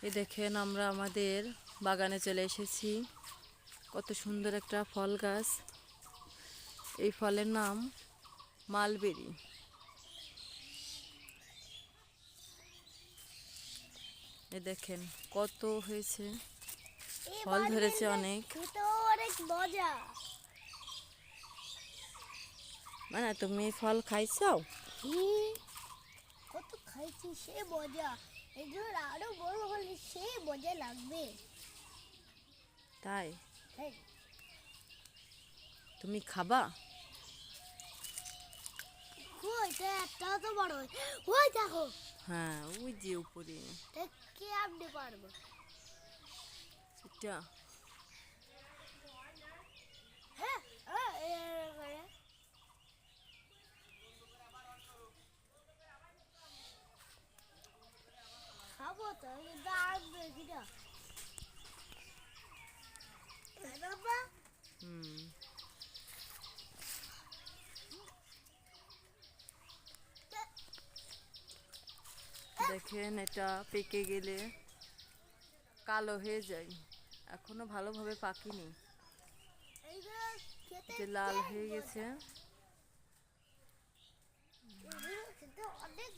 এই দেখেন আমরা আমাদের বাগানে চলে এসেছি। কত সুন্দর একটা ফল গাছ। এই ফলের নাম মালবেরি। এই দেখেন কত হয়েছে, ফল ধরেছে অনেক। অনেক মজা। মানে তুমি ফল খাইছো? কত খাইছি, সে মজা। এগুলো আরো বড় হলে সে মজা লাগবে। তাই হ্যাঁ, তুমি খাবা? ওইটা একটা তো বড়, ওই দেখো। হ্যাঁ, ওই যে উপরে কে আপনি পারবো এটা। হ্যাঁ। খাবো তো, দাঁড় দেখিটা বাবা। হুম, দেখেন এটা পেকে গেলে কালো হয়ে যায়, এখনো ভালোভাবে পাকেনি, এইগুলো খেতে যে লাল হয়ে গেছে। এগুলো খেতে অনেক